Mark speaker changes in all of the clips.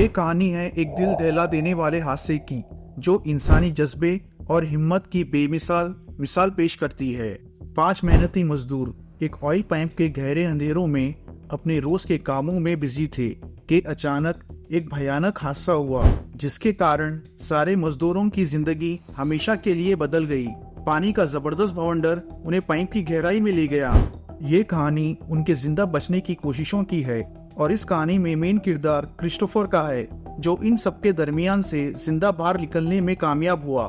Speaker 1: ये कहानी है एक दिल दहला देने वाले हादसे की, जो इंसानी जज्बे और हिम्मत की बेमिसाल मिसाल पेश करती है। 5 मेहनती मजदूर एक ऑयल पैंप के गहरे अंधेरों में अपने रोज के कामों में बिजी थे कि अचानक एक भयानक हादसा हुआ, जिसके कारण सारे मजदूरों की जिंदगी हमेशा के लिए बदल गई। पानी का जबरदस्त बवंडर उन्हें पैंप की गहराई में ले गया। ये कहानी उनके जिंदा बचने की कोशिशों की है और इस कहानी में मेन किरदार क्रिस्टोफर का है, जो इन सबके दरमियान से जिंदा बाहर निकलने में कामयाब हुआ।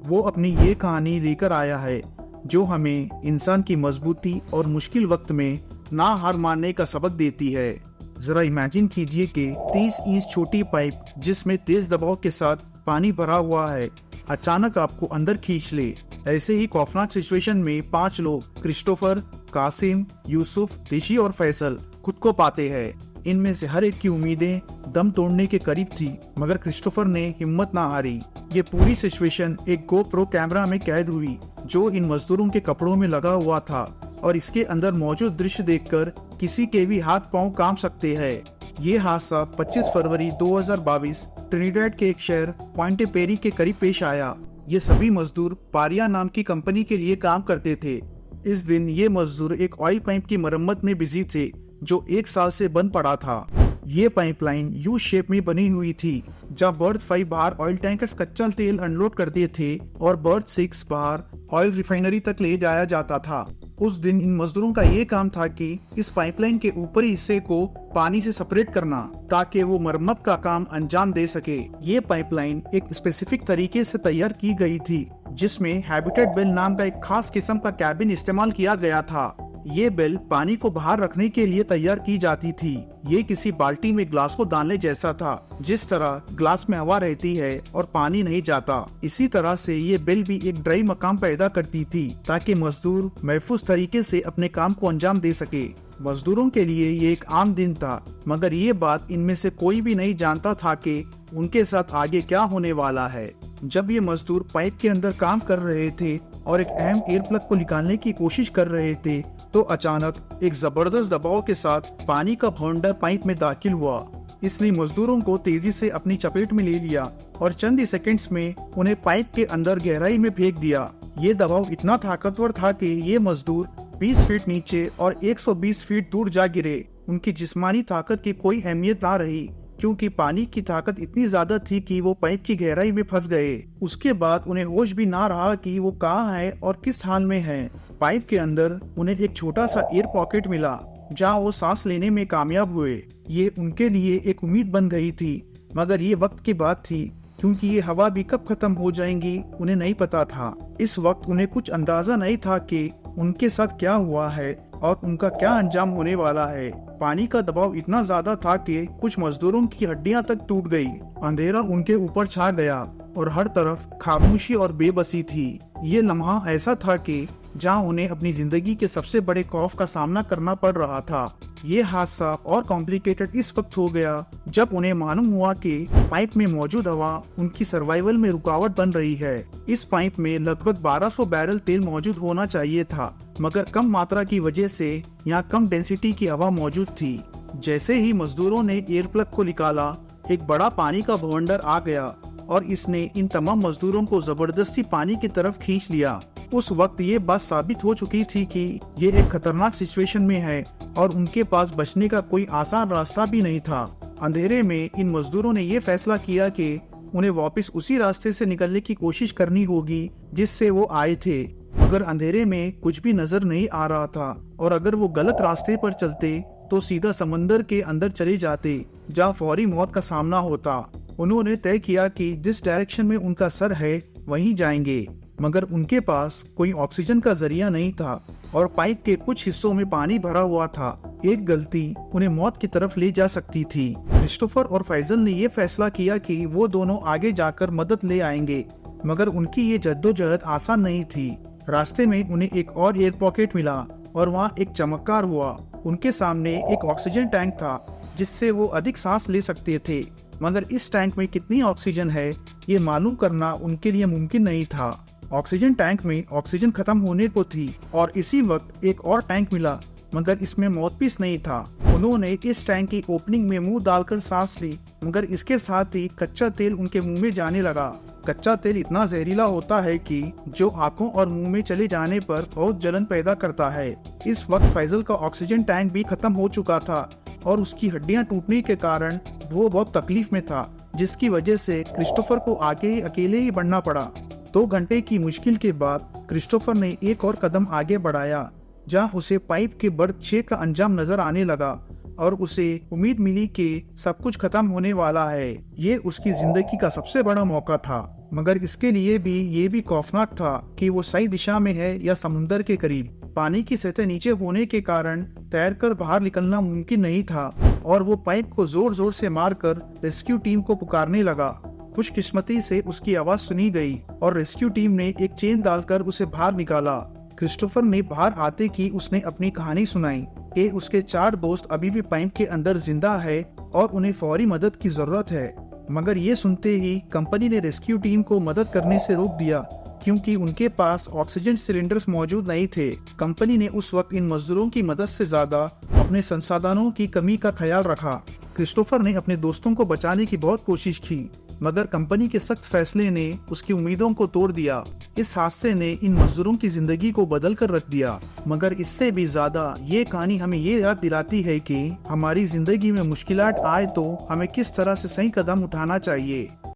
Speaker 1: वो अपनी ये कहानी लेकर आया है जो हमें इंसान की मजबूती और मुश्किल वक्त में ना हार मानने का सबक देती है। जरा इमेजिन कीजिए कि 30 इंच छोटी पाइप जिसमें तेज दबाव के साथ पानी भरा हुआ है अचानक आपको अंदर खींच ले। ऐसे ही खौफनाक सिचुएशन में 5 लोग क्रिस्टोफर, कासिम, यूसुफ, ऋषि और फैसल खुद को पाते हैं। इनमें से हर एक की उम्मीदें दम तोड़ने के करीब थी, मगर क्रिस्टोफर ने हिम्मत ना हारी। ये पूरी सिचुएशन एक गोप्रो कैमरा में कैद हुई जो इन मजदूरों के कपड़ों में लगा हुआ था, और इसके अंदर मौजूद दृश्य देखकर किसी के भी हाथ पांव कांप सकते हैं। ये हादसा 25 फरवरी 2022 ट्रिनिडाड के एक शहर पॉइंटे पेरी के करीब पेश आया। ये सभी मजदूर पारिया नाम की कंपनी के लिए काम करते थे। इस दिन ये मजदूर एक ऑयल पाइप की मरम्मत में बिजी थे जो 1 साल से बंद पड़ा था। ये पाइपलाइन यू शेप में बनी हुई थी, जहाँ बर्थ 5 बाहर ऑयल टैंकर्स कच्चा तेल अनलोड करते थे और बर्थ 6 बाहर ऑयल रिफाइनरी तक ले जाया जाता था। उस दिन इन मजदूरों का ये काम था कि इस पाइपलाइन के ऊपरी हिस्से को पानी से सेपरेट करना, ताकि वो मरम्मत का काम अंजाम दे सके। ये पाइपलाइन एक स्पेसिफिक तरीके से तैयार की गई थी, जिसमें हैबिटेट बेल नाम का एक खास किस्म का कैबिन इस्तेमाल किया गया था। ये बेल पानी को बाहर रखने के लिए तैयार की जाती थी। ये किसी बाल्टी में ग्लास को डालने जैसा था, जिस तरह ग्लास में हवा रहती है और पानी नहीं जाता। इसी तरह से ये बेल भी एक ड्राई मकाम पैदा करती थी, ताकि मजदूर महफूज तरीके से अपने काम को अंजाम दे सके। मजदूरों के लिए ये एक आम दिन था, मगर ये बात इनमें से कोई भी नहीं जानता था कि उनके साथ आगे क्या होने वाला है। जब ये मजदूर पाइप के अंदर काम कर रहे थे और एक अहम एयर प्लग को निकालने की कोशिश कर रहे थे, तो अचानक एक जबरदस्त दबाव के साथ पानी का बवंडर पाइप में दाखिल हुआ। इसने मजदूरों को तेजी से अपनी चपेट में ले लिया और चंद ही सेकंड्स में उन्हें पाइप के अंदर गहराई में फेंक दिया। ये दबाव इतना ताकतवर था कि ये मजदूर 20 फीट नीचे और 120 फीट दूर जा गिरे। उनकी जिस्मानी ताकत की कोई अहमियत ना रही, क्योंकि पानी की ताकत इतनी ज्यादा थी कि वो पाइप की गहराई में फंस गए। उसके बाद उन्हें होश भी ना रहा कि वो कहाँ है और किस हाल में है। पाइप के अंदर उन्हें एक छोटा सा एयर पॉकेट मिला, जहाँ वो सांस लेने में कामयाब हुए। ये उनके लिए एक उम्मीद बन गई थी, मगर ये वक्त की बात थी, क्योंकि ये हवा भी कब खत्म हो जाएंगी उन्हें नहीं पता था। इस वक्त उन्हें कुछ अंदाजा नहीं था कि उनके साथ क्या हुआ है और उनका क्या अंजाम होने वाला है। पानी का दबाव इतना ज्यादा था कि कुछ मजदूरों की हड्डियां तक टूट गई। अंधेरा उनके ऊपर छा गया और हर तरफ खामोशी और बेबसी थी। ये लम्हा ऐसा था कि जहां उन्हें अपनी जिंदगी के सबसे बड़े खौफ का सामना करना पड़ रहा था। ये हादसा और कॉम्प्लिकेटेड इस वक्त हो गया जब उन्हें मालूम हुआ कि पाइप में मौजूद हवा उनकी सर्वाइवल में रुकावट बन रही है। इस पाइप में लगभग 1200 बैरल तेल मौजूद होना चाहिए था, मगर कम मात्रा की वजह से यहाँ कम डेंसिटी की हवा मौजूद थी। जैसे ही मजदूरों ने एयर प्लग को निकाला, एक बड़ा पानी का बवंडर आ गया और इसने इन तमाम मजदूरों को जबरदस्ती पानी की तरफ खींच लिया। उस वक्त ये बात साबित हो चुकी थी कि ये एक खतरनाक सिचुएशन में है और उनके पास बचने का कोई आसान रास्ता भी नहीं था। अंधेरे में इन मजदूरों ने ये फैसला किया कि उन्हें वापस उसी रास्ते से निकलने की कोशिश करनी होगी जिससे वो आए थे, मगर अंधेरे में कुछ भी नजर नहीं आ रहा था और अगर वो गलत रास्ते पर चलते तो सीधा समंदर के अंदर चले जाते, जहाँ फौरी मौत का सामना होता। उन्होंने तय किया कि जिस डायरेक्शन में उनका सर है वहीं जाएंगे, मगर उनके पास कोई ऑक्सीजन का जरिया नहीं था और पाइप के कुछ हिस्सों में पानी भरा हुआ था। एक गलती उन्हें मौत की तरफ ले जा सकती थी। क्रिस्टोफर और फैजल ने यह फैसला किया कि वो दोनों आगे जाकर मदद ले आएंगे, मगर उनकी ये जद्दोजहद आसान नहीं थी। रास्ते में उन्हें एक और एयर पॉकेट मिला और वहाँ एक चमत्कार हुआ। उनके सामने एक ऑक्सीजन टैंक था जिससे वो अधिक सांस ले सकते थे, मगर इस टैंक में कितनी ऑक्सीजन है ये मालूम करना उनके लिए मुमकिन नहीं था। ऑक्सीजन टैंक में ऑक्सीजन खत्म होने को थी और इसी वक्त एक और टैंक मिला, मगर इसमें माउथपीस नहीं था। उन्होंने इस टैंक की ओपनिंग में मुंह डालकर सांस ली, मगर इसके साथ ही कच्चा तेल उनके मुंह में जाने लगा। कच्चा तेल इतना जहरीला होता है कि जो आंखों और मुंह में चले जाने पर बहुत जलन पैदा करता है। इस वक्त फैजल का ऑक्सीजन टैंक भी खत्म हो चुका था और उसकी हड्डियां टूटने के कारण वो बहुत तकलीफ में था, जिसकी वजह से क्रिस्टोफर को आगे अकेले ही बढ़ना पड़ा। 2 घंटे की मुश्किल के बाद क्रिस्टोफर ने एक और कदम आगे बढ़ाया, जहां उसे पाइप के बढ़ 6 का अंजाम नजर आने लगा और उसे उम्मीद मिली कि सब कुछ खत्म होने वाला है। ये उसकी जिंदगी का सबसे बड़ा मौका था, मगर इसके लिए भी ये भी खौफनाक था कि वो सही दिशा में है या समुंदर के करीब। पानी की सतह नीचे होने के कारण तैरकर बाहर निकलना मुमकिन नहीं था और वो पाइप को जोर जोर से मारकर रेस्क्यू टीम को पुकारने लगा। खुशकिस्मती से उसकी आवाज सुनी गई और रेस्क्यू टीम ने एक चेन डालकर उसे बाहर निकाला। क्रिस्टोफर ने बाहर आते ही उसने अपनी कहानी सुनाई कि उसके 4 दोस्त अभी भी पाइप के अंदर जिंदा है और उन्हें फौरी मदद की जरूरत है। मगर ये सुनते ही कंपनी ने रेस्क्यू टीम को मदद करने से रोक दिया, क्योंकि उनके पास ऑक्सीजन सिलेंडर्स मौजूद नहीं थे। कंपनी ने उस वक्त इन मजदूरों की मदद से ज्यादा अपने संसाधनों की कमी का ख्याल रखा। क्रिस्टोफर ने अपने दोस्तों को बचाने की बहुत कोशिश की, मगर कंपनी के सख्त फैसले ने उसकी उम्मीदों को तोड़ दिया। इस हादसे ने इन मजदूरों की जिंदगी को बदल कर रख दिया। मगर इससे भी ज्यादा ये कहानी हमें ये याद दिलाती है कि हमारी जिंदगी में मुश्किलात आए तो हमें किस तरह से सही कदम उठाना चाहिए।